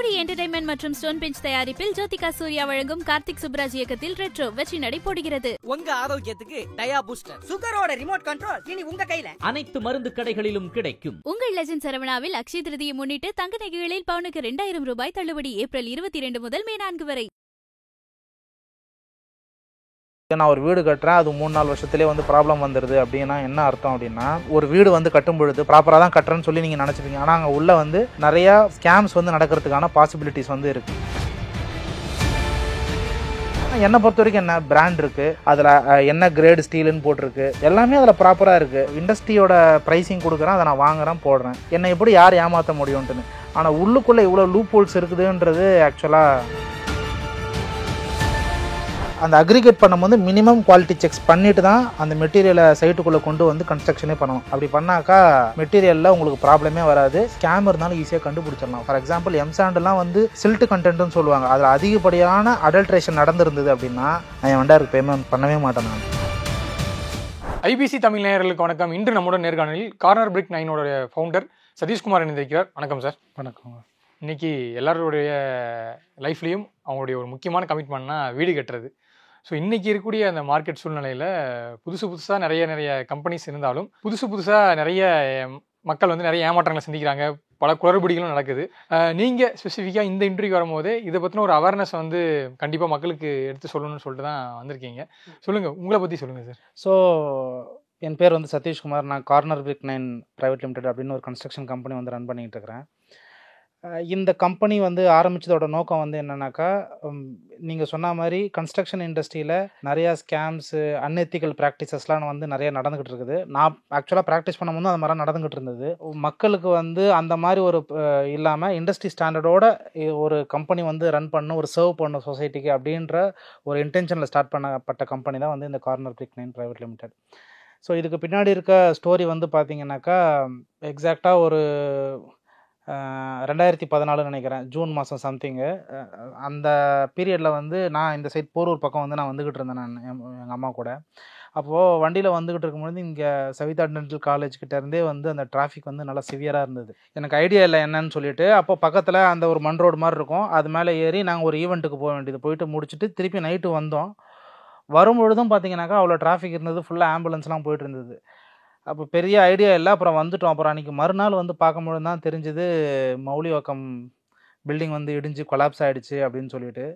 Suri entertainment மற்றும் stone bench தயாரிப்பில் ஜோதிகா சூர்யா வழங்கும் கார்த்திக் சுப்ராஜ் இயக்கத்தில் ரெட்ரோ வெற்றி நடை போடுகிறது. உங்க ஆரோக்கியத்துக்கு டயா பூஸ்டர் சுகரோட ரிமோட் கண்ட்ரோல் இனி உங்க கையில. அனைத்து மருந்து கடைகளிலும் கிடைக்கும். உங்கள் லெஜண்ட் சரவணாவில் அக்ஷய திருதியை முன்னிட்டு தங்க நகைகளில் பவுனுக்கு 2000 ரூபாய் தள்ளுபடி. ஏப்ரல் 22 முதல் மே 4 வரை. நான் ஒரு வீடு கட்டுறேன், அது 3-4 வருஷத்துலேயே வந்து ப்ராப்ளம் வந்துடுது அப்படின்னா என்ன அர்த்தம் அப்படின்னா, ஒரு வீடு வந்து கட்டும் பொழுது ப்ராப்பராக தான் கட்டுறேன்னு சொல்லி நீங்கள் நினச்சிப்பீங்க. ஆனால் அங்கே உள்ள வந்து நிறையா ஸ்கேம்ஸ் வந்து நடக்கிறதுக்கான பாசிபிலிட்டிஸ் வந்து இருக்குது. என்னை பொறுத்த வரைக்கும் என்ன பிராண்ட் இருக்குது, அதில் என்ன கிரேடு ஸ்டீலுன்னு போட்டிருக்கு, எல்லாமே அதில் ப்ராப்பராக இருக்குது. இண்டஸ்ட்ரியோட ப்ரைஸிங் கொடுக்குறேன், அதை நான் வாங்குறேன் போடுறேன். என்னை எப்படி யார் ஏமாற்ற முடியும்ட்டுன்னு. ஆனால் உள்ளுக்குள்ளே இவ்வளோ லூப் ஹோல்ஸ் இருக்குதுன்றது ஆக்சுவலாக அந்த அக்ரிகேட் பண்ணும்போது மினிமம் குவாலிட்டி செக்ஸ் பண்ணிட்டு தான் அந்த மெட்டீரியலை சைட்டுக்குள்ளே கொண்டு வந்து கன்ஸ்ட்ரக்ஷனே பண்ணணும். அப்படி பண்ணாக்கா மெட்டீரியலில் உங்களுக்கு ப்ராப்ளமே வராது. ஸ்கேம் இருந்தாலும் ஈஸியாக கண்டுபிடிச்சிடலாம். ஃபார் எக்ஸாம்பிள் எம்சாண்டெலாம் வந்து சில்ட் கண்டென்ட்னு சொல்லுவாங்க. அதில் அதிகப்படியான அடல்ட்ரேஷன் நடந்திருந்தது அப்படின்னா நான் வண்டாருக்கு பேமெண்ட் பண்ணவே மாட்டேன். நான் ஐபிசி தமிழ் நேயர்களுக்கு வணக்கம். இன்று நம்முடன் நேர்காணலில் கார்னர் பிரிக் 9 ஃபவுண்டர் சதீஷ்குமார் இணைந்திருக்கிறார். வணக்கம் சார். வணக்கம். இன்னைக்கு எல்லாருடைய லைஃப்லேயும் அவங்களுடைய ஒரு முக்கியமான கமிட்மெண்ட்னா வீடு கட்டுறது. ஸோ இன்றைக்கி இருக்கக்கூடிய அந்த மார்க்கெட் சூழ்நிலையில் புதுசாக நிறைய கம்பெனிஸ் இருந்தாலும் புதுசாக நிறைய மக்கள் வந்து நிறைய ஏமாற்றங்களை சந்திக்கிறாங்க. பல குளறுபடிகளும் நடக்குது. நீங்கள் ஸ்பெசிஃபிக்காக இந்த இன்டர்வியூ வரும்போது இதை பற்றின ஒரு அவேர்னஸ் வந்து கண்டிப்பாக மக்களுக்கு எடுத்து சொல்லணும்னு சொல்லிட்டு தான் வந்திருக்கீங்க. சொல்லுங்கள், உங்களை பற்றி சொல்லுங்கள் சார். ஸோ என் பேர் வந்து சதீஷ்குமார். நான் கார்னர் பிரிக் 9 பிரைவேட் லிமிடெட் அப்படின்னு ஒரு கன்ஸ்ட்ரக்ஷன் கம்பெனி வந்து ரன் பண்ணிகிட்டு இருக்கிறேன். இந்த கம்பெனி வந்து ஆரம்பித்ததோட நோக்கம் வந்து என்னென்னாக்கா, நீங்கள் சொன்ன மாதிரி கன்ஸ்ட்ரக்ஷன் இண்டஸ்ட்ரியில் நிறையா ஸ்கேம்ஸு அன்எத்திக்கல் ப்ராக்டிசஸ்லாம் வந்து நிறைய நடந்துக்கிட்டு இருக்குது. நான் ஆக்சுவலாக ப்ராக்டிஸ் பண்ணும்போது அந்த மாதிரிலாம் நடந்துக்கிட்டு இருந்தது. மக்களுக்கு வந்து அந்த மாதிரி ஒரு இல்லாமல் இண்டஸ்ட்ரி ஸ்டாண்டர்டோட ஒரு கம்பெனி வந்து ரன் பண்ணணும், ஒரு சர்வ் பண்ணணும் சொசைட்டிக்கு அப்படின்ற ஒரு இன்டென்ஷனில் ஸ்டார்ட் பண்ணப்பட்ட கம்பெனி தான் வந்து இந்த கார்னர் பிரிக் 9 பிரைவேட் லிமிடெட். ஸோ இதுக்கு பின்னாடி இருக்க ஸ்டோரி வந்து பார்த்திங்கனாக்கா, எக்ஸாக்டாக ஒரு 2014 நினைக்கிறேன், ஜூன் மாதம் சம்திங்கு. அந்த பீரியடில் வந்து நான் இந்த சைட் போரூர் பக்கம் வந்து நான் வந்துக்கிட்டு இருந்தேன். நான் எங்கள் அம்மா கூட அப்போது வண்டியில் வந்துக்கிட்டு இருக்கும்பொழுது இங்கே சவிதா டென்டல் காலேஜ்கிட்ட இருந்தே வந்து அந்த டிராஃபிக் வந்து நல்லா சிவியராக இருந்தது. எனக்கு ஐடியா இல்லை என்னன்னு சொல்லிட்டு, அப்போ பக்கத்தில் அந்த ஒரு மண் ரோடு மாதிரி இருக்கும், அது மேலே ஏறி நாங்கள் ஒரு ஈவெண்ட்டுக்கு போக வேண்டியது. போயிட்டு முடிச்சுட்டு திருப்பி நைட்டு வந்தோம். வரும்பொழுதும் பார்த்தீங்கன்னாக்கா அவ்வளோ டிராஃபிக் இருந்தது, ஃபுல்லாக ஆம்புலன்ஸ்லாம் போயிட்டு இருந்தது. அப்போ பெரிய ஐடியா இல்லை. அப்புறம் வந்துட்டோம். அப்புறம் அன்றைக்கி மறுநாள் வந்து பார்க்கும்பொழுது தான் தெரிஞ்சுது மௌலிவாக்கம் பில்டிங் வந்து இடிஞ்சு கொலாப்ஸ் ஆகிடுச்சு அப்படின்னு சொல்லிட்டு.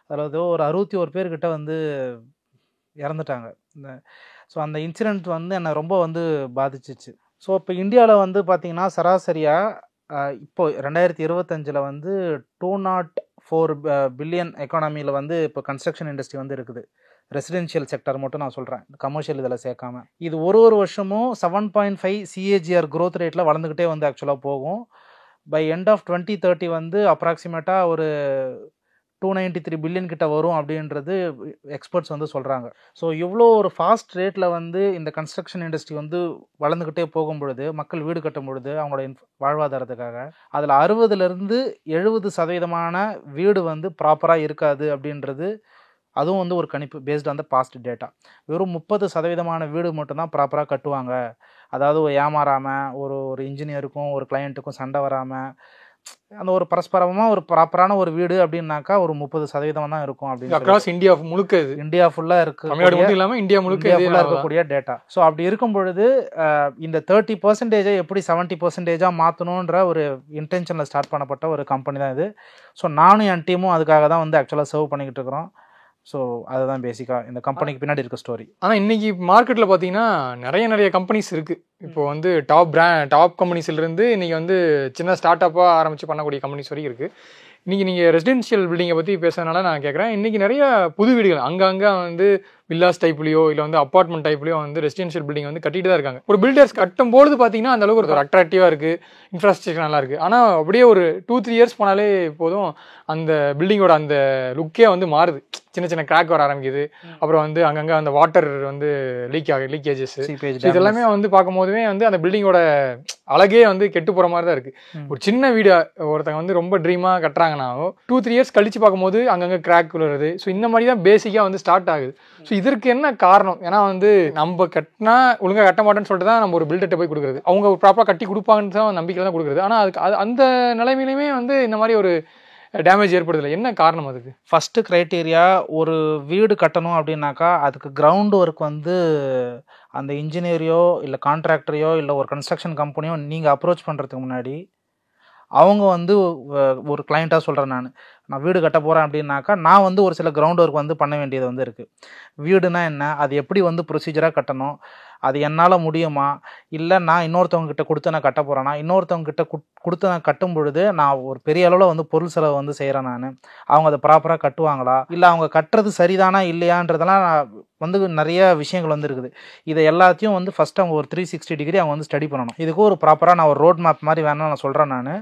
அதாவது ஒரு 61 பேர்கிட்ட வந்து இறந்துட்டாங்க. ஸோ அந்த இன்சிடெண்ட் வந்து என்னை ரொம்ப வந்து பாதிச்சிச்சு. ஸோ இப்போ இந்தியாவில் வந்து பார்த்திங்கன்னா சராசரியாக இப்போது 2025 வந்து 204 பில்லியன் எக்கானமியில் வந்து இப்போ கன்ஸ்ட்ரக்ஷன் இண்டஸ்ட்ரி வந்து இருக்குது. ரெசிடென்ஷியல் செக்டர் மட்டும் நான் சொல்கிறேன், கமர்ஷியல் இதில் சேர்க்காம. இது ஒரு வருஷமும் 7.5 CAGR க்ரோத் ரேட்டில் வளர்ந்துக்கிட்டே வந்து ஆக்சுவலாக போகும். பை எண்ட் ஆஃப் 2030 வந்து அப்ராக்சிமேட்டாக ஒரு 293 பில்லியன் கிட்ட வரும் அப்படின்றது எக்ஸ்பர்ட்ஸ் வந்து சொல்கிறாங்க. ஸோ இவ்வளோ ஒரு ஃபாஸ்ட் ரேட்டில் வந்து இந்த கன்ஸ்ட்ரக்ஷன் இண்டஸ்ட்ரி வந்து வளர்ந்துக்கிட்டே போகும் பொழுது, மக்கள் வீடு கட்டும் பொழுது அவங்களோட வாழ்வாதாரத்துக்காக அதில் 60-70% வீடு வந்து ப்ராப்பராக இருக்காது அப்படின்றது அதுவும் வந்து ஒரு கணிப்பு based on the past data. வெறும் 30% வீடு மட்டும்தான் ப்ராப்பராக கட்டுவாங்க. அதாவது ஏமாறாமல் ஒரு இன்ஜினியருக்கும் ஒரு கிளையண்ட்டுக்கும் சண்டை வராமல் அந்த ஒரு பரஸ்பரமாக ஒரு ப்ராப்பரான ஒரு வீடு அப்படின்னாக்கா ஒரு 30% தான் இருக்கும் அப்படின்னு அக்ராஸ் இந்தியா முழுக்க, இந்தியா ஃபுல்லாக இருக்குது, தமிழ்நாடு மட்டும் இல்லாமல் இந்தியா முழுக்க இருக்கக்கூடிய டேட்டா. ஸோ அப்படி இருக்கும் பொழுது இந்த 30% எப்படி 70% மாற்றணுன்ற ஒரு இன்டென்ஷனில் ஸ்டார்ட் பண்ணப்பட்ட ஒரு கம்பெனி தான் இது. ஸோ நானும் என் டீமும் அதுக்காக தான் வந்து ஆக்சுவலாக சர்வ் பண்ணிக்கிட்டு இருக்கிறோம். ஸோ அதுதான் பேசிக்காக இந்த கம்பெனிக்கு பின்னாடி இருக்க ஸ்டோரி. ஆனால் இன்றைக்கி மார்க்கெட்டில் பார்த்தீங்கன்னா நிறைய கம்பெனிஸ் இருக்குது. இப்போ வந்து டாப் கம்பெனிஸ்லேருந்து இன்றைக்கி வந்து சின்ன ஸ்டார்ட் அப்பாக ஆரம்பித்து பண்ணக்கூடிய கம்பெனிஸ் வரைக்கும் இருக்குது. இன்றைக்கி நீங்கள் ரெசிடென்ஷியல் பில்டிங்கை பற்றி பேசுறதுனால நான் கேட்குறேன், இன்றைக்கி நிறைய புது வீடுகள் அங்கங்கே வந்து வில்லாஸ் டைப்லையோ இல்லை வந்து அப்பார்ட்மெண்ட் டைப்லையோ வந்து ரெசிடென்ஷியல் பில்டிங் வந்து கட்டிட்டு தான் இருக்காங்க. ஒரு பில்டர்ஸ் கட்டும்போது பார்த்தீங்கன்னா அந்த அளவுக்கு ஒரு அட்ராக்டிவாக இருக்குது, இன்ஃப்ராஸ்ட்ரக்சர் நல்லா இருக்குது. ஆனால் அப்படியே ஒரு 2-3 இயர்ஸ் போனாலே போதும் அந்த பில்டிங்கோட அந்த லுக்கே வந்து மாறுது. சின்ன கிராக் வர ஆரம்பிக்குது. அப்புறம் வந்து அங்கங்கே அந்த வாட்டர் வந்து லீக்கேஜஸ் இதெல்லாமே வந்து பார்க்கும்போதுமே வந்து அந்த பில்டிங்கோட அழகே வந்து கெட்டு போகிற மாதிரி தான் இருக்குது. ஒரு சின்ன வீடு ஒருத்தங்க வந்து ரொம்ப ட்ரீமாக கட்டுறாங்கன்னா 2-3 இயர்ஸ் கழிச்சு பார்க்கும்போது அங்கங்கே கிராக் விழுறது. ஸோ இந்த மாதிரி தான் பேசிக்காக வந்து ஸ்டார்ட் ஆகுது. ஸோ இதற்கு என்ன காரணம்? ஏன்னா வந்து நம்ம கட்டினா ஒழுங்காக கட்ட மாட்டேன்னு சொல்லிட்டு தான் நம்ம ஒரு பில்டர்கிட்ட போய் கொடுக்குறது. அவங்க ப்ராப்பராக கட்டி கொடுப்பாங்கன்னு தான் நம்பிக்கை தான் கொடுக்குறது. ஆனால் அதுக்கு அந்த நிலைமையிலுமே வந்து இந்த மாதிரி ஒரு டேமேஜ் ஏற்படுதில்லை, என்ன காரணம் அதுக்கு? ஃபஸ்ட்டு க்ரைட்டீரியா, ஒரு வீடு கட்டணும் அப்படின்னாக்கா அதுக்கு கிரவுண்ட் ஒர்க் வந்து அந்த இன்ஜினியரையோ இல்லை கான்ட்ராக்டரையோ இல்லை ஒரு கன்ஸ்ட்ரக்ஷன் கம்பெனியோ நீங்கள் அப்ரோச் பண்ணுறதுக்கு முன்னாடி அவங்க வந்து ஒரு கிளைண்ட்டாக சொல்கிறேன், நான் வீடு கட்ட போகிறேன் அப்படின்னாக்கா நான் வந்து ஒரு சில கிரவுண்ட் ஒர்க் வந்து பண்ண வேண்டியது வந்து இருக்குது. வீடுனா என்ன, அது எப்படி வந்து ப்ரொசீஜராக கட்டணும், அது என்னால் முடியுமா, இல்லை நான் இன்னொருத்தவங்க கிட்ட கொடுத்து நான் கட்ட போகிறேன்னா, இன்னொருத்தவங்க கிட்ட கொடுத்து நான் கட்டும் பொழுது நான் ஒரு பெரிய அளவில் வந்து பொருள் செலவு வந்து செய்கிறேன் நான், அவங்க அதை ப்ராப்பராக கட்டுவாங்களா, இல்லை அவங்க கட்டுறது சரிதானா இல்லையான்றதெல்லாம் வந்து நிறைய விஷயங்கள் வந்து இருக்குது. இதை எல்லாத்தையும் வந்து ஃபஸ்ட்டு அவங்க ஒரு 360 டிகிரி அவங்க வந்து ஸ்டடி பண்ணணும். இதுக்கு ஒரு ப்ராப்பராக நான் ஒரு ரோட் மேப் மாதிரி வேணால் நான் சொல்கிறேன் நான்.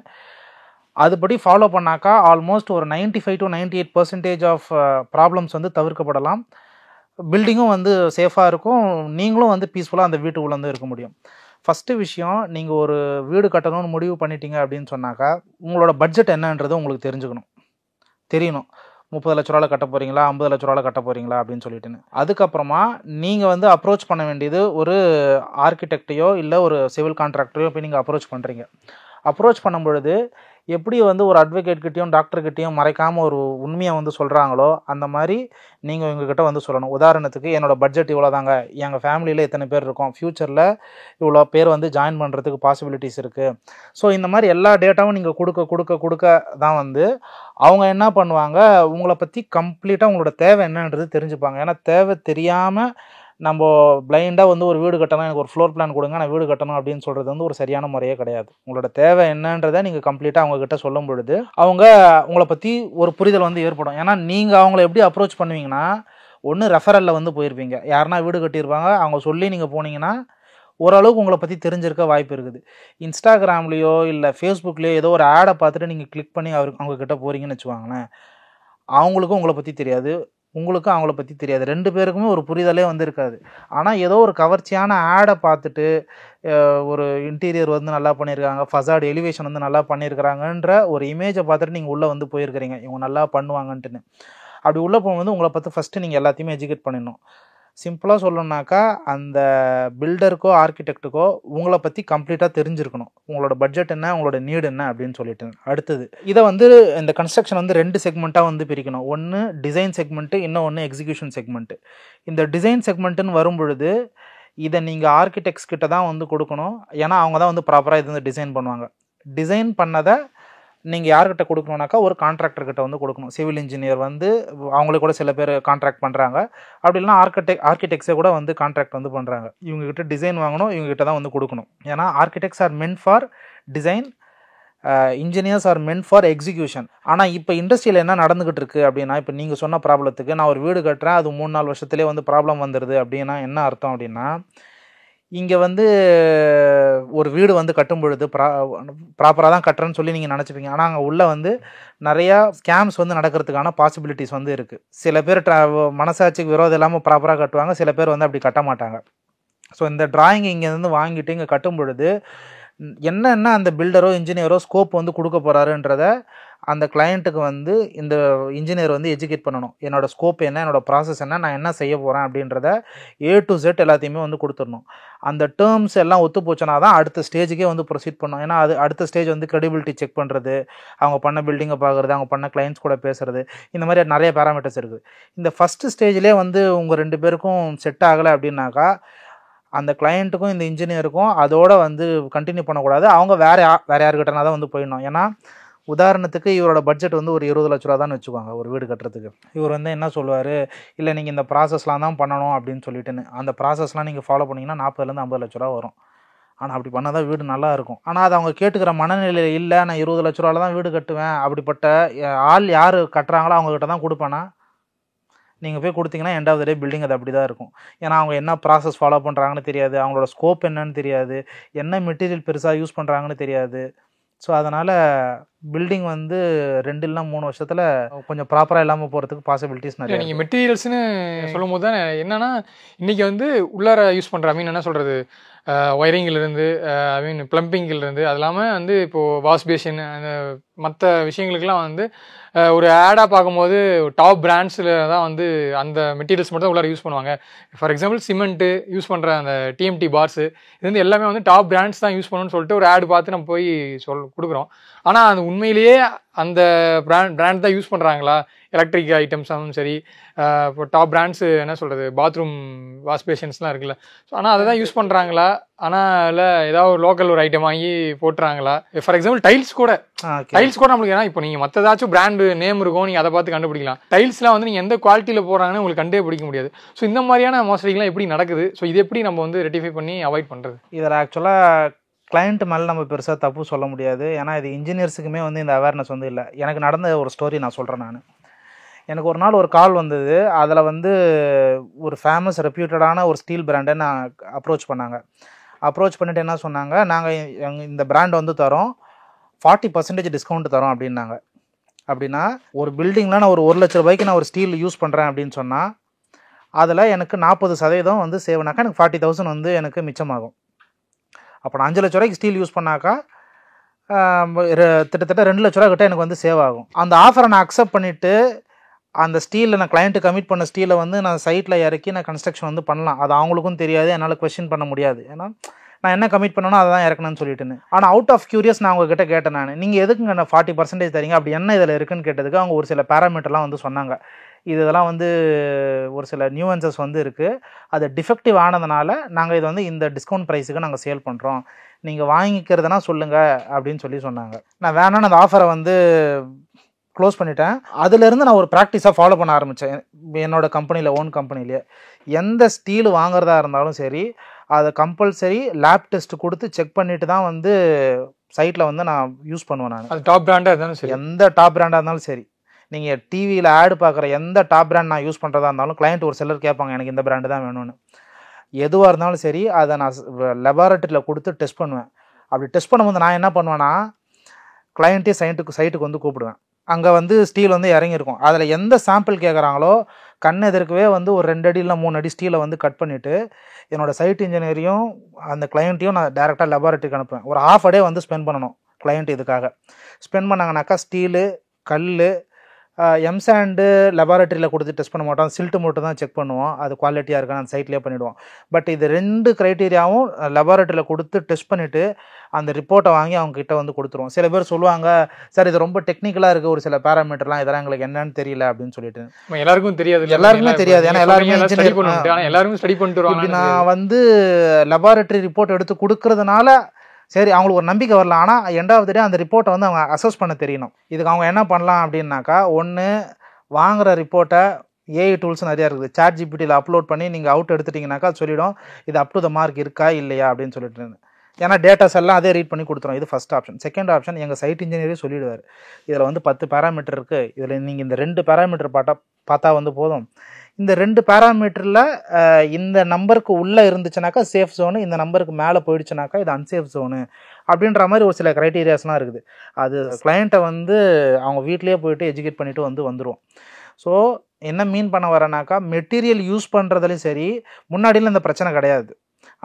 அதுபடி ஃபாலோ பண்ணாக்கா ஆல்மோஸ்ட் ஒரு 95 to 98% ஆஃப் ப்ராப்ளம்ஸ் வந்து தவிர்க்கப்படலாம். பில்டிங்கும் வந்து சேஃபாக இருக்கும், நீங்களும் வந்து பீஸ்ஃபுல்லாக அந்த வீட்டுக்குள்ளே வந்து இருக்க முடியும். ஃபஸ்ட்டு விஷயம், நீங்கள் ஒரு வீடு கட்டணும்னு முடிவு பண்ணிட்டீங்க அப்படின்னு சொன்னாக்கா உங்களோட பட்ஜெட் என்னன்றது உங்களுக்கு தெரியணும். 30 லட்ச ரூபாவில் கட்ட போகிறீங்களா, 50 லட்ச ரூபாவில் கட்ட போகிறீங்களா அப்படின்னு சொல்லிட்டுன்னு. அதுக்கப்புறமா நீங்கள் வந்து அப்ரோச் பண்ண வேண்டியது ஒரு ஆர்கிடெக்டையோ இல்லை ஒரு சிவில் கான்ட்ராக்டரையோ போய் நீங்கள் அப்ரோச் பண்ணுறீங்க. அப்ரோச் பண்ணும் பொழுது எப்படி வந்து ஒரு அட்வொகேட்கிட்டையும் டாக்டர்கிட்டையும் மறைக்காமல் ஒரு உண்மையை வந்து சொல்கிறாங்களோ அந்த மாதிரி நீங்கள் இவங்ககிட்ட வந்து சொல்லணும். உதாரணத்துக்கு, என்னோடய பட்ஜெட் இவ்வளோ தாங்க, எங்கள் ஃபேமிலியில் இத்தனை பேர் இருக்கோம், ஃப்யூச்சரில் இவ்வளோ பேர் வந்து ஜாயின் பண்ணுறதுக்கு பாசிபிலிட்டிஸ் இருக்குது. ஸோ இந்த மாதிரி எல்லா டேட்டாவும் நீங்கள் கொடுக்க தான் வந்து அவங்க என்ன பண்ணுவாங்க, உங்களை பற்றி கம்ப்ளீட்டாக உங்களோட தேவை என்னன்றது தெரிஞ்சுப்பாங்க. ஏன்னா தேவை தெரியாமல் நம்ம பிளைண்டாக வந்து ஒரு வீடு கட்டணும், எனக்கு ஒரு ஃப்ளோர் பிளான் கொடுங்க நான் வீடு கட்டணும் அப்படின்னு சொல்கிறது வந்து ஒரு சரியான முறையே கிடையாது. உங்களோட தேவை என்னன்றதை நீங்கள் கம்ப்ளீட்டாக அவங்கக்கிட்ட சொல்லும் பொழுது அவங்க உங்களை பற்றி ஒரு புரிதல் வந்து ஏற்படும். ஏன்னா நீங்கள் அவங்கள எப்படி அப்ரோச் பண்ணுவீங்கன்னா, ஒன்று ரெஃபரலில் வந்து போயிருப்பீங்க, யாருன்னா வீடு கட்டியிருப்பாங்க, அவங்க சொல்லி நீங்கள் போனீங்கன்னா ஓரளவுக்கு உங்களை பற்றி தெரிஞ்சிருக்க வாய்ப்பு இருக்குது. இன்ஸ்டாகிராம்லேயோ இல்லை ஃபேஸ்புக்லேயோ ஏதோ ஒரு ஆடை பார்த்துட்டு நீங்கள் கிளிக் பண்ணி அவங்கக்கிட்ட போகிறீங்கன்னு வச்சுவாங்களேன், அவங்களுக்கும் உங்களை பற்றி தெரியாது, உங்களுக்கும் அவங்கள பற்றி தெரியாது, 2 பேருக்குமே ஒரு புரிதலே வந்து இருக்காது. ஆனால் ஏதோ ஒரு கவர்ச்சியான ஆடை பார்த்துட்டு ஒரு இன்டீரியர் வந்து நல்லா பண்ணியிருக்காங்க, ஃபசாட் எலிவேஷன் வந்து நல்லா பண்ணியிருக்கிறாங்கன்ற ஒரு இமேஜை பார்த்துட்டு நீங்கள் உள்ளே வந்து போயிருக்கிறீங்க, இவங்க நல்லா பண்ணுவாங்கன்ட்டுன்னு. அப்படி உள்ளே போகும்போது உங்களை பார்த்து ஃபஸ்ட்டு நீங்கள் எல்லாத்தையுமே எஜுகேட் பண்ணிடணும். சிம்பிளாக சொல்லணுன்னாக்கா அந்த பில்டருக்கோ ஆர்கிடெக்ட்டுக்கோ உங்களை பற்றி கம்ப்ளீட்டாக தெரிஞ்சிருக்கணும், உங்களோட பட்ஜெட் என்ன, உங்களோட நீடு என்ன அப்படின்னு சொல்லிட்டு. அடுத்தது, இதை வந்து இந்த கன்ஸ்ட்ரக்ஷன் வந்து 2 செக்மெண்ட்டாக வந்து பிரிக்கணும். ஒன்று டிசைன் செக்மெண்ட்டு, இன்னொன்று எக்ஸிக்யூஷன் செக்மெண்ட்டு. இந்த டிசைன் செக்மெண்ட்டுன்னு வரும் பொழுது இதை நீங்கள் ஆர்கிடெக்ட்ஸ் கிட்ட தான் வந்து கொடுக்கணும். ஏன்னா அவங்க தான் வந்து ப்ராப்பராக இது வந்து டிசைன் பண்ணுவாங்க. டிசைன் பண்ணதை நீங்கள் யார்கிட்ட கொடுக்கணுனாக்கா ஒரு கான்ட்ராக்டர்கிட்ட வந்து கொடுக்கணும். சிவில் இன்ஜினியர் வந்து அவங்களே கூட சில பேர் கான்ட்ராக்ட் பண்ணுறாங்க, அப்படி இல்லைனா ஆர்கிடெக்ட்ஸே கூட வந்து கான்ட்ராக்ட் வந்து பண்ணுறாங்க. இவங்ககிட்ட டிசைன் வாங்கணும், இவங்ககிட்ட தான் வந்து கொடுக்கணும். ஏன்னா architects R meant for design, engineers R meant for execution. ஆனால் இப்போ இண்டஸ்ட்ரியில் என்ன நடந்துகிட்டு இருக்கு அப்படின்னா, இப்போ நீங்கள் சொன்ன ப்ராப்ளத்துக்கு நான் ஒரு வீடு கட்டுறேன், அது 3-4 வருஷத்துலேயே வந்து ப்ராப்ளம் வந்துடுது அப்படின்னா என்ன அர்த்தம் அப்படின்னா, இங்கே வந்து ஒரு வீடு வந்து கட்டும் பொழுது ப்ராப்பராக தான் கட்டுறேன்னு சொல்லி நீங்கள் நினச்சிப்பீங்க. ஆனால் அங்கே உள்ளே வந்து நிறையா ஸ்கேம்ஸ் வந்து நடக்கிறதுக்கான பாசிபிலிட்டிஸ் வந்து இருக்குது. சில பேர் மனசாட்சிக்கு விரோதம் இல்லாமல் ப்ராப்பராக கட்டுவாங்க, சில பேர் வந்து அப்படி கட்ட மாட்டாங்க. ஸோ இந்த டிராயிங் இங்கேருந்து வாங்கிட்டு இங்கே கட்டும் பொழுது என்னென்ன அந்த பில்டரோ இன்ஜினியரோ ஸ்கோப் வந்து கொடுக்க போகிறாருன்றத அந்த கிளையண்ட்டுக்கு வந்து இந்த இன்ஜினியர் வந்து எஜுகேட் பண்ணணும். என்னோடய ஸ்கோப் என்ன, என்னோடய ப்ராசஸ் என்ன, நான் என்ன செய்ய போகிறேன் அப்படின்றத A to Z எல்லாத்தையுமே வந்து கொடுத்துடணும். அந்த டேர்ம்ஸ் எல்லாம் ஒத்து போச்சுன்னா தான் அடுத்த ஸ்டேஜுக்கே வந்து ப்ரொசீட் பண்ணணும். ஏன்னா அது அடுத்த ஸ்டேஜ் வந்து கிரெடிபிலிட்டி செக் பண்ணுறது, அவங்க பண்ண பில்டிங்கை பார்க்குறது, அவங்க பண்ண கிளைண்ட்ஸ் கூட பேசுகிறது, இந்த மாதிரி நிறைய பேராமீட்டர்ஸ் இருக்குது. இந்த ஃபஸ்ட்டு ஸ்டேஜ்லேயே வந்து உங்கள் 2 பேருக்கும் செட் ஆகலை அப்படின்னாக்கா அந்த கிளையண்ட்டுக்கும் இந்த இன்ஜினியருக்கும் அதோட வந்து கண்டினியூ பண்ணக்கூடாது, அவங்க வேறு யாருக்கிட்டனா தான் வந்து போயிடணும். ஏன்னா உதாரணத்துக்கு இவரோட பட்ஜெட் வந்து ஒரு 20 லட்ச ரூபா தான் வச்சுக்குவாங்க ஒரு வீடு கட்டுறதுக்கு. இவர் வந்து என்ன சொல்லுவார், இல்லை நீங்கள் இந்த ப்ராசஸ்லாம் தான் பண்ணணும் அப்படின்னு சொல்லிட்டுன்னு. அந்த ப்ராசஸ்லாம் நீங்கள் ஃபாலோ பண்ணிங்கன்னா 40 to 50 லட்ச ரூபா வரும். ஆனால் அப்படி பண்ணால் தான் வீடு நல்லா இருக்கும். ஆனால் அது அவங்க கேட்டுக்கிற மனநிலையில் இல்லை, நான் 20 லட்ச ரூபாவில் தான் வீடு கட்டுவேன், அப்படிப்பட்ட ஆள் யார் கட்டுறாங்களோ அவங்கக்கிட்ட தான் கொடுப்பேன்னா நீங்கள் போய் கொடுத்தீங்கன்னா end of the day building அது அப்படி தான் இருக்கும். ஏன்னா அவங்க என்ன ப்ராசஸ் ஃபாலோ பண்ணுறாங்கன்னு தெரியாது, அவங்களோட ஸ்கோப் என்னன்னு தெரியாது, என்ன மெட்டீரியல் பெருசாக யூஸ் பண்ணுறாங்கன்னு தெரியாது. ஸோ அதனால் பில்டிங் வந்து 2 இல்லைனா 3 வருஷத்தில் கொஞ்சம் ப்ராப்பராக இல்லாமல் போகிறதுக்கு பாசிபிலிட்டிஸ் நிறைய. நீங்கள் மெட்டீரியல்ஸ்னு சொல்லும் போது தான் என்னென்னா இன்றைக்கி வந்து உள்ளார யூஸ் பண்ணுற என்ன சொல்கிறது, ஒயரிங்கிலிருந்து ஐ மீன் ப்ளம்பிங்கிலிருந்து அது இல்லாமல் வந்து இப்போது வாஷ் பேஷன் அந்த மற்ற விஷயங்களுக்கெல்லாம் வந்து ஒரு ஆடாக பார்க்கும்போது டாப் பிராண்ட்ஸில் தான் வந்து அந்த மெட்டீரியல்ஸ் மட்டும் தான் உள்ளார யூஸ் பண்ணுவாங்க. ஃபார் எக்ஸாம்பிள் சிமெண்ட்டு யூஸ் பண்ணுற அந்த டிஎம்டி பார்ஸு இது வந்து எல்லாமே வந்து டாப் பிராண்ட்ஸ் தான் யூஸ் பண்ணணும்னு சொல்லிட்டு ஒரு ஆடு பார்த்து நம்ம போய் கொடுக்குறோம். ஆனால் அது உண்மையிலேயே அந்த பிராண்ட் தான் யூஸ் பண்ணுறாங்களா? எலக்ட்ரிக் ஐட்டம்ஸாகவும் சரி, இப்போ டாப் பிராண்ட்ஸு என்ன சொல்கிறது பாத்ரூம் வாஷ் பேஷன்ஸ்லாம் இருக்குல்ல, ஸோ ஆனால் அதை தான் யூஸ் பண்ணுறாங்களா? ஆனால் இல்லை ஏதாவது ஒரு லோக்கல் ஒரு ஐட்டம் வாங்கி போட்டுறாங்களா? ஃபார் எக்ஸாம்பிள் டைல்ஸ் கூட நம்மளுக்கு ஏன்னா இப்போ நீங்கள் மற்றதாச்சும் பிராண்டு நேம் இருக்கும், நீங்கள் அதை பார்த்து கண்டுபிடிக்கலாம். டைல்ஸ்லாம் வந்து நீங்கள் எந்த குவாலிட்டியில் போடுறாங்கன்னு உங்களுக்கு கண்டே பிடிக்க முடியாது. ஸோ இந்த மாதிரியான மோசடிகள்லாம் எப்படி நடக்குது? ஸோ இது எப்படி நம்ம வந்து ரெட்டிஃபை பண்ணி அவாய்ட் பண்ணுறது? இதில் ஆக்சுவலாக கிளைண்ட் மேலே நம்ம பெருசாக தப்பு சொல்ல முடியாது. ஏன்னா இது இன்ஜினியர்ஸுக்குமே வந்து இந்த அவேர்னஸ் வந்து இல்லை. எனக்கு நடந்த ஒரு ஸ்டோரி நான் சொல்கிறேன். எனக்கு ஒரு நாள் ஒரு கால் வந்தது. அதில் வந்து ஒரு ஃபேமஸ் ரெப்யூட்டடான ஒரு ஸ்டீல் பிராண்டை நான் அப்ரோச் பண்ணிவிட்டு என்ன சொன்னாங்க, நாங்கள் இந்த பிராண்ட் வந்து தரோம், 40% டிஸ்கவுண்ட் தரோம் அப்படின்னாங்க. அப்படின்னா ஒரு பில்டிங்கில் நான் ஒரு 1 லட்ச ரூபாய்க்கு நான் ஒரு ஸ்டீல் யூஸ் பண்ணுறேன் அப்படின்னு சொன்னால் அதில் எனக்கு 40% வந்து சேவ்னாக்கா எனக்கு 40,000 வந்து எனக்கு மிச்சமாகும். அப்போ நான் 5 லட்ச ரூபாய்க்கு ஸ்டீல் யூஸ் பண்ணாக்கா கிட்டத்தட்ட 2 லட்ச ரூபா கிட்ட எனக்கு வந்து சேவ் ஆகும். அந்த ஆஃபரை நான் அக்செப்ட் பண்ணிவிட்டு அந்த ஸ்டீலில் நான் கிளைண்ட்டு கமிட் பண்ண ஸ்டீலை வந்து நான் சைட்டில் இறக்கி நான் கன்ஸ்ட்ரக்ஷன் வந்து பண்ணலாம். அது அவங்களுக்கும் தெரியாது, என்னால் கொஸ்டின் பண்ண முடியாது. ஏன்னா நான் என்ன கமிட் பண்ணணும் அதை தான் இறக்கணும்னு சொல்லிட்டுன்னு. ஆனால் அவுட் ஆஃப் கியூரியஸ் நான் உங்ககிட்ட கேட்டேன், நீங்கள் எதுக்குங்க நான் 40% தரீங்க, அப்படி என்ன இதில் இருக்குன்னு கேட்டதுக்கு அவங்க ஒரு சில பேராமீட்டர்லாம் வந்து சொன்னாங்க. இதெல்லாம் வந்து ஒரு சில நியூவன்சஸ் வந்து இருக்குது, அது டிஃபெக்டிவ் ஆனதுனால நாங்கள் இதை வந்து இந்த டிஸ்கவுண்ட் ப்ரைஸுக்கு நாங்கள் சேல் பண்ணுறோம், நீங்கள் வாங்கிக்கிறதுனா சொல்லுங்கள் அப்படின்னு சொன்னாங்க. நான் வேணான்னு அந்த ஆஃபரை வந்து க்ளோஸ் பண்ணிட்டேன். அதுலேருந்து நான் ஒரு ப்ராக்டிஸாக ஃபாலோ பண்ண ஆரம்பித்தேன். என்னோடய கம்பெனியில், ஓன் கம்பெனிலேயே எந்த ஸ்டீல் வாங்குறதா இருந்தாலும் சரி, அதை கம்பல்சரி லேப் டெஸ்ட் கொடுத்து செக் பண்ணிட்டு தான் வந்து சைட்டில் வந்து நான் யூஸ் பண்ணுவேன். நான் அது டாப் பிராண்டாக இருந்தாலும் சரி, எந்த டாப் பிராண்டாக இருந்தாலும் சரி, நீங்கள் டிவியில் ஆடு பார்க்குற எந்த டாப் பிராண்ட் நான் யூஸ் பண்ணுறதா இருந்தாலும் கிளைண்ட் ஒரு சிலர் கேட்பாங்க எனக்கு இந்த பிராண்டு தான் வேணும்னு. எதுவாக இருந்தாலும் சரி அதை நான் லெபார்ட்டரியில் கொடுத்து டெஸ்ட் பண்ணுவேன். அப்படி டெஸ்ட் பண்ணும்போது நான் என்ன பண்ணுவேன்னா, கிளைண்ட்டே சைட்டுக்கு வந்து கூப்பிடுவேன். அங்கே வந்து ஸ்டீல் வந்து இறங்கியிருக்கும். அதில் எந்த சாம்பிள் கேட்குறாங்களோ கண் எதிர்க்கவே வந்து ஒரு 2 அடி இல்லை 3 அடி ஸ்டீலை வந்து கட் பண்ணிவிட்டு என்னோடய சைட் இன்ஜினியரையும் அந்த கிளைண்ட்டையும் நான் டேரெக்டாக லெபார்ட்டரிக்கு அனுப்புவேன். ஒரு ½ டே வந்து ஸ்பெண்ட் பண்ணணும் கிளைண்ட் இதுக்காக. ஸ்பெண்ட் பண்ணாங்கனாக்கா ஸ்டீலு, கல், எம்சாண்டு லெபார்ட்டரியில் கொடுத்து டெஸ்ட் பண்ண மாட்டோம், சில்ட்டு மட்டும் தான் செக் பண்ணுவோம், அது குவாலிட்டியாக இருக்கான்னு அந்த சைட்லேயே பண்ணிவிடுவோம். பட் இது 2 க்ரைட்டீரியாவும் லெபார்ட்டரியில் கொடுத்து டெஸ்ட் பண்ணிவிட்டு அந்த ரிப்போர்ட்டை வாங்கி அவங்க கிட்ட வந்து கொடுத்துருவோம். சில பேர் சொல்லுவாங்க, சார் இது ரொம்ப டெக்னிக்கலாக இருக்குது, ஒரு சில பேராமீட்டர்லாம் இதெல்லாம் எங்களுக்கு என்னன்னு தெரியல அப்படின்னு சொல்லிட்டு. எல்லாருக்குமே தெரியாது, ஏன்னா எல்லாருமே ஸ்டடி பண்ணிட்டு நான் வந்து லெபார்ட்டரி ரிப்போர்ட் எடுத்து கொடுக்கறதுனால சரி அவங்களுக்கு ஒரு நம்பிக்கை வரலாம். ஆனால் எண்ட் ஆஃப் த டே அந்த ரிப்போர்ட்டை வந்து அவங்க அசஸ் பண்ண தெரியணும். இதுக்கு அவங்க என்ன பண்ணலாம் அப்படின்னாக்கா, ஒன்று வாங்குகிற ரிப்போர்ட்டை ஏஐ டூல்ஸ் நிறையா இருக்குது, சாட் ஜிபிடியில் அப்லோட் பண்ணி நீங்கள் அவுட் எடுத்துட்டிங்கனாக்கா அது சொல்லிவிடும் இது அப் டு த மார்க் இருக்கா இல்லையா அப்படின்னு சொல்லிட்டு. ஏன்னா டேட்டாஸ் எல்லாம் அதே ரீட் பண்ணி கொடுத்துரும். இது ஃபஸ்ட் ஆப்ஷன். செகண்ட் ஆப்ஷன், எங்கள் சைட் இன்ஜினியரே சொல்லிவிடுவார், இதில் வந்து 10 பேராமீட்டர் இருக்குது, இதில் நீங்கள் இந்த 2 பேராமீட்டர் பார்த்தா வந்து போதும், இந்த 2 பேராமீட்டரில் இந்த நம்பருக்கு உள்ளே இருந்துச்சுனாக்கா சேஃப் ஜோனு, இந்த நம்பருக்கு மேலே போயிடுச்சுனாக்கா இது அன்சேஃப் ஜோனு அப்படின்ற மாதிரி ஒரு சில க்ரைட்டீரியாஸ்லாம் இருக்குது. அது கிளைண்ட்டை வந்து அவங்க வீட்லேயே போயிட்டு எஜுகேட் பண்ணிவிட்டு வந்துடுவோம். ஸோ என்ன மீன் பண்ண வரேனாக்கா, மெட்டீரியல் யூஸ் பண்ணுறதுலையும் சரி, முன்னாடியில் இந்த பிரச்சனை கிடையாது,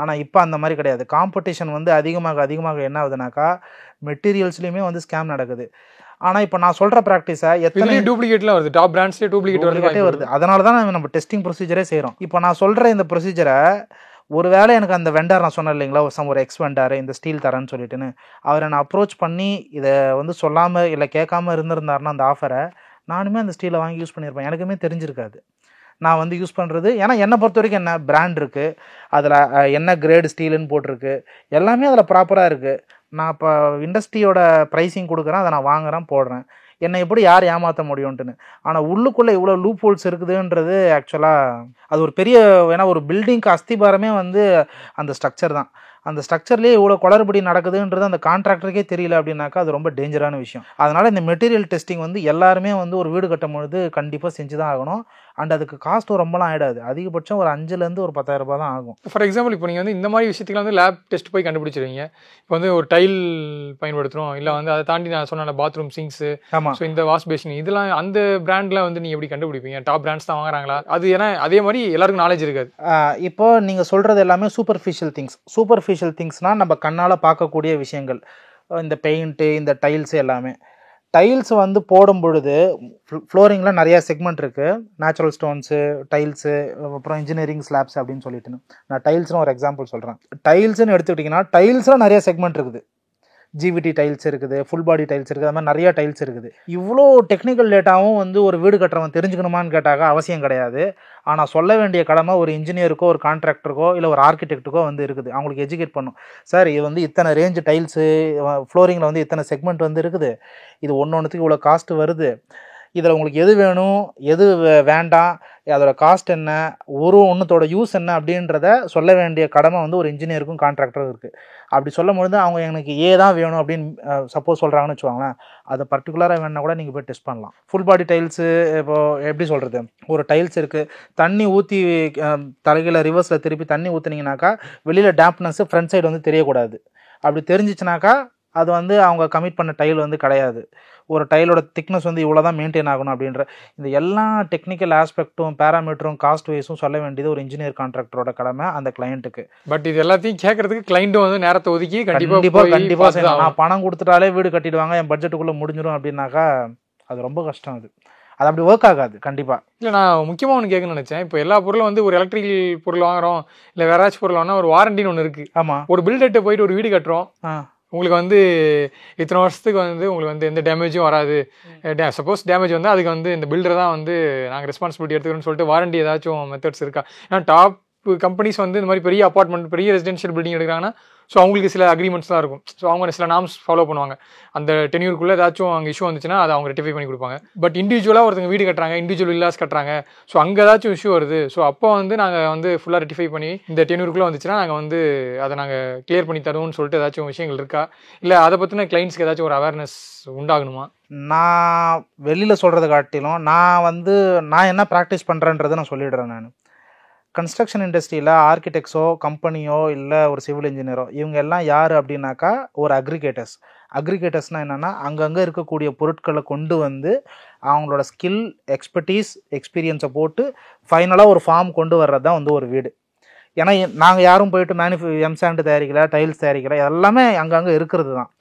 ஆனால் இப்போ அந்த மாதிரி கிடையாது. காம்படிஷன் வந்து அதிகமாக என்ன ஆகுதுனாக்கா மெட்டீரியல்ஸ்லேயுமே வந்து ஸ்கேம் நடக்குது. ஆனால் இப்போ நான் சொல்கிற ப்ராக்டிஸை எத்தனை டூப்ளிகேட்லாம் வருது, டாப் பிராண்ட்ஸ்லேயே டூப்ளிகேட் வருது. அதனால தான் நம்ம டெஸ்டிங் ப்ரொசீஜரே செய்கிறோம். இப்போ நான் சொல்கிற இந்த ப்ரொசீஜரை ஒருவேளை எனக்கு அந்த வெண்டார் நான் சொன்னேன் இல்லைங்களா, ஒரு எக்ஸ் வெண்டார் இந்த ஸ்டீல் தரேன்னு சொல்லிட்டுன்னு, அவரை நான் அப்ரோச் பண்ணி இதை வந்து சொல்லாமல் இல்லை கேட்காம இருந்திருந்தாருன்னா அந்த ஆஃபரை நானுமே அந்த ஸ்டீலை வாங்கி யூஸ் பண்ணியிருப்பேன். எனக்குமே தெரிஞ்சிருக்காது நான் வந்து யூஸ் பண்ணுறது. ஏன்னா என்னை பொறுத்த வரைக்கும் என்ன பிராண்ட் இருக்குது, அதில் என்ன கிரேடு ஸ்டீலுன்னு போட்டிருக்கு, எல்லாமே அதில் ப்ராப்பராக இருக்குது. நான் இப்போ இண்டஸ்ட்ரியோட ப்ரைஸிங் கொடுக்குறேன், அதை நான் வாங்குகிறேன் போடுறேன், என்னை எப்படி யார் ஏமாற்ற முடியும்ட்டுன்னு. ஆனால் உள்ளுக்குள்ளே இவ்வளோ லூப் ஹோல்ஸ் இருக்குதுன்றது ஆக்சுவலாக அது ஒரு பெரிய, ஏன்னா ஒரு பில்டிங்க்கு அஸ்திபாரமே வந்து அந்த ஸ்ட்ரக்சர் தான். அந்த ஸ்ட்ரக்சர்லேயே இவ்வளோ குளறுபடி நடக்குதுன்றது அந்த கான்ட்ராக்டருக்கே தெரியல அப்படின்னாக்கா அது ரொம்ப டேஞ்சரான விஷயம். அதனால் இந்த மெட்டீரியல் டெஸ்டிங் வந்து எல்லாருமே வந்து ஒரு வீடு கட்டும் பொழுது கண்டிப்பாக செஞ்சு தான் ஆகணும். அண்ட் அதுக்கு காஸ்ட்டும் ரொம்பலாம் ஆகிடாது, அதிகபட்சம் ஒரு 5,000 ஒரு 10,000 ரூபாய் தான் ஆகும். ஃபார் எக்ஸாம்பிள் இப்போ நீங்கள் வந்து இந்த மாதிரி விஷயத்துக்கு வந்து லேப் டெஸ்ட் போய் கண்டுபிடிச்சிருவீங்க. இப்போ வந்து ஒரு டைல் பயன்படுத்துகிறோம், இல்லை வந்து அதை தாண்டி நான் சொன்ன பாத்ரூம் சிங்க்ஸு, ஆமாம், ஸோ இந்த வாஷ் பேஷன், இதெல்லாம் அந்த பிராண்டில் வந்து நீங்கள் எப்படி கண்டுபிடிப்பீங்க? டாப் பிராண்ட்ஸ் தான் வாங்குறாங்களா? அது ஏன்னா அதே மாதிரி எல்லாருக்கும் நாலேஜ் இருக்காது. இப்போ நீங்கள் சொல்கிறது எல்லாமே சூப்பர்ஃபிஷியல் திங்ஸ். சூப்பர்ஃபிஷியல் திங்ஸ்னால் நம்ம கண்ணால் பார்க்கக்கூடிய விஷயங்கள், இந்த பெயிண்ட்டு, இந்த டைல்ஸு எல்லாமே. டைல்ஸ் வந்து போடும் பொழுது ஃப்ளோரிங்கில் நிறையா செக்மெண்ட் இருக்குது. நேச்சுரல் ஸ்டோன்ஸு, டைல்ஸு, அப்புறம் இன்ஜினியரிங் ஸ்லாப்ஸ் அப்படின்னு சொல்லிட்டு. நான் டைல்ஸ்னு ஒரு எக்ஸாம்பிள் சொல்கிறேன். டைல்ஸ்னு எடுத்துக்கிட்டிங்கன்னா டைல்ஸில் நிறைய செக்மெண்ட் இருக்குது. ஜிவிடி டைல்ஸ் இருக்குது, ஃபுல் பாடி டைல்ஸ் இருக்குது, அது மாதிரி நிறைய டைல்ஸ் இருக்குது. இவ்வளோ டெக்னிக்கல் டேட்டாவும் வந்து ஒரு வீடு கட்டுறவன் தெரிஞ்சுக்கணுமான்னு கேட்டாக்க அவசியம் கிடையாது. ஆனால் சொல்ல வேண்டிய கடமை ஒரு இன்ஜினியருக்கோ, ஒரு கான்ட்ராக்டருக்கோ, இல்லை ஒரு ஆர்கிடெக்ட்டுக்கோ வந்து இருக்குது. அவங்களுக்கு எஜுகேட் பண்ணும். சார் இது வந்து இத்தனை ரேஞ்சு டைல்ஸு, ஃப்ளோரிங்கில் வந்து இத்தனை செக்மெண்ட் வந்து இருக்குது, இது ஒன்றுத்துக்கு இவ்வளோ காஸ்ட் வருது, இதில் உங்களுக்கு எது வேணும், எது வேண்டாம், அதோட காஸ்ட் என்ன, ஒன்றுத்தோட யூஸ் என்ன அப்படின்றத சொல்ல வேண்டிய கடமை வந்து ஒரு இன்ஜினியருக்கும் கான்ட்ராக்டரும் இருக்குது. அப்படி சொல்லும் பொழுது அவங்க எனக்கு தான் வேணும் அப்படின்னு சப்போஸ் சொல்கிறாங்கன்னு வச்சுக்கோங்களேன், அதை பர்டிகுலராக வேணால் கூட நீங்கள் போய் டெஸ்ட் பண்ணலாம். ஃபுல் பாடி டைல்ஸு இப்போது எப்படி சொல்கிறது, ஒரு டைல்ஸ் இருக்குது, தண்ணி ஊற்றி தலைகீழ ரிவர்ஸில் திருப்பி தண்ணி ஊற்றுனீங்கனாக்கா வெளியில் டேம்ப்னஸ் ஃப்ரண்ட் சைடு வந்து தெரியக்கூடாது. அப்படி தெரிஞ்சிச்சுனாக்கா அது வந்து அவங்க கமிட் பண்ண டைல் வந்து கிடையாது. ஒரு டைலோட திக்னஸ் வந்து இவ்வளோ தான் மெயின்டைன் ஆகணும் அப்படின்ற இந்த எல்லா டெக்னிக்கல் ஆஸ்பெக்ட்டும், பேராமீட்டரும், காஸ்ட் வைஸும் சொல்ல வேண்டியது ஒரு இன்ஜினியர் கான்ட்ராக்டரோட கடமை அந்த கிளையண்ட்டுக்கு. பட் இது எல்லாத்தையும் கேட்கறதுக்கு கிளைண்ட்டும் வந்து நேரத்தை ஒதுக்கி கண்டிப்பாக செய்யணும். நான் பணம் கொடுத்துட்டாலே வீடு கட்டிடுவாங்க, என் பட்ஜெட்டுக்குள்ளே முடிஞ்சிடும் அப்படின்னாக்கா அது ரொம்ப கஷ்டம். அது அப்படி ஒர்க் ஆகாது கண்டிப்பாக. இல்லை, நான் முக்கியமாக ஒன்று கேட்கணும்னு நினச்சேன். இப்போ எல்லா பொருளும் வந்து ஒரு எலக்ட்ரிக்கல் பொருள் வாங்குறோம், இல்லை வேற ஏதாச்சும் பொருள் வாங்கினா ஒரு வாரண்டின்னு ஒன்று இருக்குது. ஆமாம். ஒரு பில்டர்கிட்ட போயிட்டு ஒரு வீடு கட்டுறோம், உங்களுக்கு வந்து இத்தனை வருஷத்துக்கு வந்து உங்களுக்கு வந்து எந்த டேமேஜும் வராது. சப்போஸ் டேமேஜ் வந்து அதுக்கு வந்து இந்த பில்டர் தான் வந்து நாங்கள் ரெஸ்பான்சிபிலிட்டி எடுத்துக்கணும்னு சொல்லிட்டு வாரண்டி ஏதாச்சும் மெத்தட்ஸ் இருக்கா? ஏன்னா டாப் கம்பெனிஸ் வந்து இந்த மாதிரி பெரிய அப்பார்ட்மெண்ட், பெரிய ரெசிடென்ஷியல் பில்டிங் எடுக்கிறாங்கன்னா ஸோ அவங்களுக்கு சில அக்ரிமெண்ட்ஸ் தான் இருக்கும். ஸோ அவங்க சில நார்ம்ஸ் ஃபாலோ பண்ணுவாங்க. அந்த டென்யூருக்குள்ளே ஏதாச்சும் அங்கே இஷ்யூ வந்துச்சுன்னா அதை அவங்க ரெட்டிஃபை பண்ணி கொடுப்பாங்க. பட் இண்டிவிஜுவலாக ஒருத்தங்க வீடு கட்டுறாங்க, இண்டிவிஜுவல் வில்லாஸ் கட்டுறாங்க, ஸோ அங்கே ஏதாச்சும் இஷ்யூ வருது. ஸோ அப்போ வந்து நாங்கள் வந்து ஃபுல்லாக ரெட்டிஃபை பண்ணி இந்த டென்யூருக்குள்ளே வந்துச்சுன்னா நாங்கள் வந்து அதை நாங்கள் கிளியர் பண்ணி தருவோம்னு சொல்லிட்டு ஏதாச்சும் விஷயங்கள் இருக்கா? இல்லை அதை பற்றின கிளைண்ட்ஸ்க்கு ஏதாச்சும் ஒரு அவேர்னஸ் உண்டாகணுமா? நான் வெளியில் சொல்கிறத காட்டிலும் நான் என்ன ப்ராக்டிஸ் பண்ணுறேன்றதை நான் சொல்லிடுறேன். நான் கன்ஸ்ட்ரக்ஷன் இண்டஸ்ட்ரியில் ஆர்கிடெக்ட்ஸோ, கம்பெனியோ, இல்லை ஒரு சிவில் இன்ஜினியரோ, இவங்க எல்லாம் யார் அப்படின்னாக்கா ஒரு அக்ரிகேட்டர்ஸ்னால் என்னென்னா அங்கங்கே இருக்கக்கூடிய பொருட்களை கொண்டு வந்து அவங்களோட ஸ்கில், எக்ஸ்பர்டீஸ், எக்ஸ்பீரியன்ஸை போட்டு ஃபைனலாக ஒரு ஃபார்ம் கொண்டு வர்றது தான் வந்து ஒரு வீடு. ஏன்னா நாங்கள் யாரும் போயிட்டு எம்சாண்ட் தயாரிக்கல, டைல்ஸ் தயாரிக்கல, எல்லாமே அங்கங்கே இருக்கிறது தான்.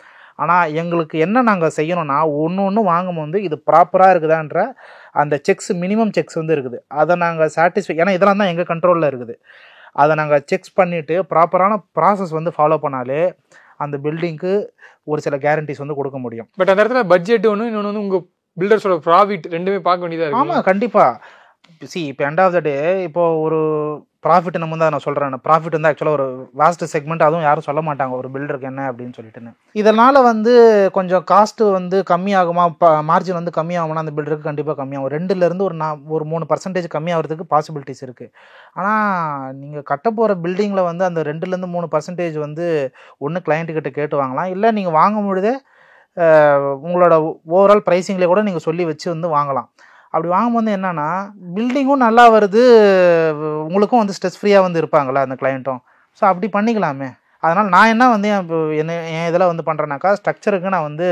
ஆனால் எங்களுக்கு என்ன நாங்கள் செய்யணும்னா ஒன்று வாங்கும்போது இது ப்ராப்பராக இருக்குதான்ற அந்த செக்ஸ், மினிமம் செக்ஸ் வந்து இருக்குது. அதை நாங்கள் சாட்டிஸ்ஃபை, ஏன்னா இதெல்லாம் தான் எங்கள் கண்ட்ரோலில் இருக்குது. அதை நாங்கள் செக்ஸ் பண்ணிவிட்டு ப்ராப்பரான ப்ராசஸ் வந்து ஃபாலோ பண்ணாலே அந்த பில்டிங்க்கு ஒரு சில கேரண்டிஸ் வந்து கொடுக்க முடியும். பட் அந்த இடத்துல பட்ஜெட் ஒன்று, இன்னொன்று வந்து உங்கள் பில்டர்ஸோட ப்ராஃபிட் ரெண்டுமே பார்க்க வேண்டியதாக இருக்குது. ஆமாம், கண்டிப்பாக. இப்போ எண்ட் ஆஃப் த டே இப்போது ஒரு ப்ராஃபிட் நம்ம தான் நான் சொல்கிறேன். ப்ராஃபிட் வந்து ஆக்சுவலாக ஒரு வாஸ்ட் செக்மெண்ட், அதுவும் யாரும் சொல்ல மாட்டாங்க ஒரு பில்டருக்கு என்ன அப்படின்னு சொல்லிட்டுன்னு. இதனால் வந்து கொஞ்சம் காஸ்ட்டு வந்து கம்மியாகுமா, மார்ஜின் வந்து கம்மியாகும்னா அந்த பில்டருக்கு கண்டிப்பாக கம்மியாகும். 2லேருந்து ஒரு 3% கம்மியாகிறதுக்கு பாசிபிலிட்டிஸ் இருக்குது. ஆனால் நீங்கள் கட்ட போகிற பில்டிங்கில் வந்து அந்த 2லேருந்து 3% வந்து ஒன்று கிளைண்ட்டுக்கிட்ட கேட்டு வாங்கலாம், இல்லை நீங்கள் வாங்க முடியுதே உங்களோட ஓவரால் ப்ரைஸிங்லேயே கூட நீங்கள் சொல்லி வச்சு வந்து வாங்கலாம். அப்படி வாங்கும்போது என்னென்னா பில்டிங்கும் நல்லா வருது, உங்களுக்கும் வந்து ஸ்ட்ரெஸ் ஃப்ரீயாக வந்து இருப்பாங்களா அந்த கிளைண்ட்டும். ஸோ அப்படி பண்ணிக்கலாமே. அதனால் நான் என்ன வந்து என் இதில் வந்து பண்ணுறேன்னாக்கா ஸ்ட்ரக்சருக்கு நான் வந்து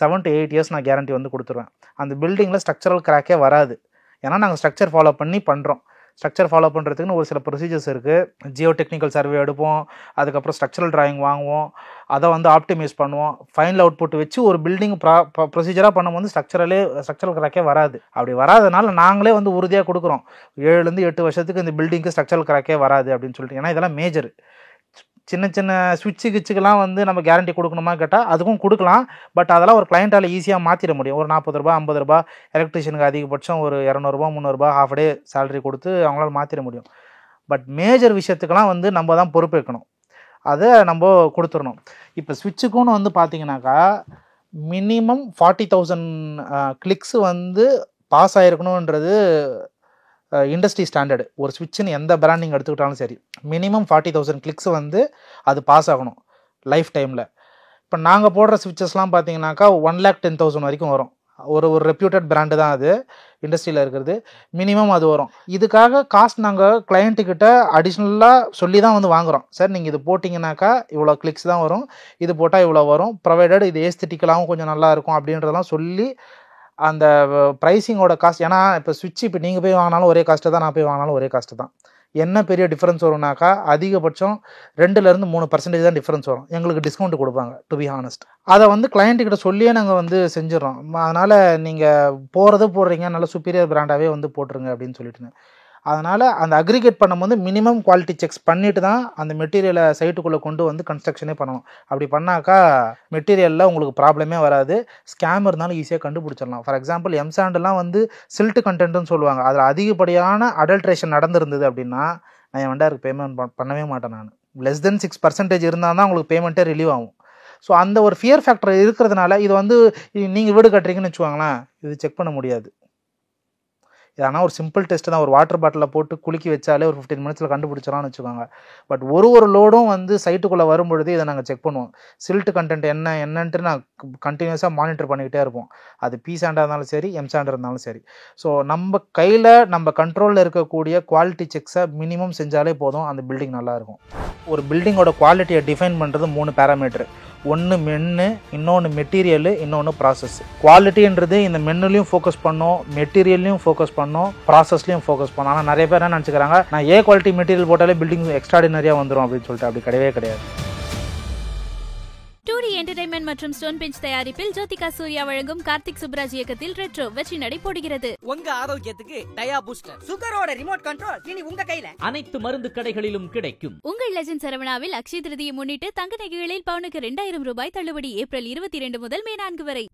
7 to 8 years நான் கேரண்டி வந்து கொடுத்துருவேன். அந்த பில்டிங்கில் ஸ்ட்ரக்சரல் கிராக்கே வராது. ஏன்னா நாங்கள் ஸ்ட்ரக்சர் ஃபாலோ பண்ணி பண்ணுறோம். ஸ்ட்ரக்சர் ஃபாலோ பண்ணுறதுக்குன்னு ஒரு சில ப்ரொசீஜர்ஸ் இருக்குது. ஜியோ டெக்னிக்கல் சர்வே எடுப்போம், அதுக்கப்புறம் ஸ்ட்ரக்சரல் டிராயிங் வாங்குவோம், அதை வந்து ஆப்டிமைஸ் பண்ணுவோம், ஃபைனல் அவுட்புட் வச்சு ஒரு பில்டிங் ப்ரொசீஜராக பண்ணும்போது ஸ்ட்ரக்சரல் கிராக்கே வராது. அப்படி வராதனால நாங்களே வந்து உறுதியாக கொடுக்குறோம் 7 to 8 வருஷத்துக்கு இந்த பில்டிங்க்கு ஸ்ட்ரக்சரல் கிராக்கே வராது அப்படின்னு சொல்லிட்டு. ஏன்னா இதெல்லாம் மேஜர். சின்ன சின்ன ஸ்விட்சு கிச்சுக்கெல்லாம் வந்து நம்ம கேரண்டி கொடுக்கணுமா கேட்டால் அதுக்கும் கொடுக்கலாம். பட் அதெல்லாம் ஒரு கிளைண்ட்டால் ஈஸியாக மாற்றிட முடியும். ஒரு 40 ரூபா 50 ரூபா, எலக்ட்ரிஷியனுக்கு அதிகபட்சம் ஒரு 200 ரூபா 300 ரூபா ஹாஃப் டே சேலரி கொடுத்து அவங்களால மாற்றிட முடியும். பட் மேஜர் விஷயத்துக்கெல்லாம் வந்து நம்ம தான் பொறுப்பேற்கணும், அதை நம்ம கொடுத்துடணும். இப்போ ஸ்விட்சுக்குன்னு வந்து பார்த்தீங்கன்னாக்கா மினிமம் 40,000 கிளிக்ஸ் வந்து பாஸ் ஆகிருக்கணுன்றது இண்டஸ்ட்ரி ஸ்டாண்டர்டு. ஒரு ஸ்விட்சுன்னு எந்த பிராண்டிங் எடுத்துக்கிட்டாலும் சரி மினிமம் 40,000 கிளிக்ஸ் வந்து அது பாஸ் ஆகணும் லைஃப் டைமில். இப்போ நாங்கள் போடுற ஸ்விட்சஸ்லாம் பார்த்தீங்கன்னாக்கா 1,10,000 வரைக்கும் வரும். ஒரு ரெப்யூட்டட் பிராண்டு தான் அது இண்டஸ்ட்ரியில் இருக்கிறது. மினிமம் அது வரும். இதுக்காக காஸ்ட் நாங்கள் கிளைண்ட்டுக்கிட்ட அடிஷ்னலாக சொல்லி தான் வந்து வாங்குகிறோம். சார் நீங்கள் இது போட்டிங்கனாக்கா இவ்வளோ கிளிக்ஸ் தான் வரும், இது போட்டால் இவ்வளோ வரும், ப்ரொவைடட் இது ஏஸ்தட்டிக்கலாகவும் கொஞ்சம் நல்லாயிருக்கும் அப்படின்றதெல்லாம் சொல்லி அந்த ப்ரைஸிங்கோட காஸ்ட். ஏன்னா இப்போ ஸ்விட்ச் இப்போ நீங்கள் போய் வாங்கினாலும் ஒரே காஸ்ட்டு தான், நான் போய் வாங்கினாலும் ஒரே காஸ்ட்டு தான். என்ன பெரிய டிஃப்ரென்ஸ் வரும்னாக்கா அதிகபட்சம் 2-3% தான் டிஃப்ரென்ஸ் வரும். எங்களுக்கு டிஸ்கவுண்ட் கொடுப்பாங்க டு பி ஹானஸ்ட். அதை வந்து கிளையண்ட்டுக்கிட்ட சொல்லியே நாங்கள் வந்து செஞ்சிடறோம். அதனால் நீங்கள் போடுறீங்க நல்ல சுப்பீரியர் பிராண்டாகவே வந்து போட்டுருங்க அப்படின்னு சொல்லிட்டுங்க. அதனால் அந்த அக்ரிகேட் பண்ணும்போது மினிமம் குவாலிட்டி செக்ஸ் பண்ணிவிட்டு தான் அந்த மெட்டீரியலை சைட்டுக்குள்ளே கொண்டு வந்து கன்ஸ்ட்ரக்ஷனே பண்ணணும். அப்படி பண்ணாக்கா மெட்டீரியலில் உங்களுக்கு ப்ராப்ளமே வராது. ஸ்கேம் இருந்தாலும் ஈஸியாக கண்டுபிடிச்சிடலாம். ஃபார் எக்ஸாம்பிள் எம்சாண்டெலாம் வந்து சில்ட் கண்டென்ட்னு சொல்லுவாங்க. அதில் அதிகப்படியான அடல்ட்ரேஷன் நடந்திருந்தது அப்படின்னா நான் என் வெண்டாருக்கு பேமெண்ட் பண்ணவே மாட்டேன். நான் லெஸ் தென் 6% இருந்தால் தான் உங்களுக்கு பேமெண்ட்டே ரிலீவ் ஆகும். ஸோ அந்த ஒரு ஃபியர் ஃபேக்டர் இருக்கிறதுனால இது வந்து நீங்கள் வீடு கட்டுறீங்கன்னு வச்சுக்கோங்களேன், இது செக் பண்ண முடியாது. ஆனால் ஒரு சிம்பிள் டெஸ்ட் தான். ஒரு வாட்டர் பாட்டிலில் போட்டு குலுக்கி வச்சாலே ஒரு 15 மினிட்ஸில் கண்டுபிடிச்சிடலாம்னு வச்சுக்கோங்க. பட் ஒரு லோடும் வந்து சைட்டுக்குள்ளே வரும்பொழுது இதை நாங்கள் செக் பண்ணுவோம். சில்ட் கண்டென்ட் என்னன்ட்டு நான் கண்டினியூஸாக மானிட்டர் பண்ணிக்கிட்டே இருப்போம். அது பி சாண்டாக இருந்தாலும் சரி, எம் சாண்டாக இருந்தாலும் சரி. ஸோ நம்ம கையில் நம்ம கண்ட்ரோலில் இருக்கக்கூடிய குவாலிட்டி செக்ஸை மினிமம் செஞ்சாலே போதும், அந்த பில்டிங் நல்லாயிருக்கும். ஒரு பில்டிங்கோட குவாலிட்டியை டிஃபைன் பண்ணுறது 3 பேராமீட்டர். ஒன்று மென்னு, இன்னொன்று மெட்டீரியலு, இன்னொன்று ப்ராசஸ். குவாலிட்டின்றது இந்த மென்னுலையும் ஃபோக்கஸ் பண்ணோம், மெட்டீரியல்லையும் ஃபோக்கஸ் பண்ணோம், ப்ராசஸ்லையும் ஃபோக்கஸ் பண்ணோம். ஆனால் நிறைய பேர் என்ன நினச்சிக்கிறாங்க, நான் ஏ குவாலிட்டி மெட்டீரியல் போட்டாலே பில்டிங் எக்ஸ்ட்ராடினரியாக வந்துடும் அப்படின்னு சொல்லிட்டு. அப்படி கிடையவே கிடையாது. 2D என்டர்டைன்மெண்ட் மற்றும் ஸ்டோன் பெஞ்ச் தயாரிப்பில் ஜோதிகா சூர்யா வழங்கும் கார்த்திக் சுப்ராஜ் இயக்கத்தில் ரெட்ரோ வெற்றி நடை போடுகிறது. உங்க ஆரோக்கியத்துக்கு டயா பூஸ்டர். சுகரோட ரிமோட் கண்ட்ரோல் இனி உங்க கையில. அனைத்து மருந்து கடைகளிலும் கிடைக்கும். உங்கள் லெஜண்ட் சரவணாவில் அக்ஷய திருதியை முன்னிட்டு தங்க நகைகளில் பவுனுக்கு 2000 ரூபாய் தள்ளுபடி. ஏப்ரல் 22 முதல் மே 4 வரை.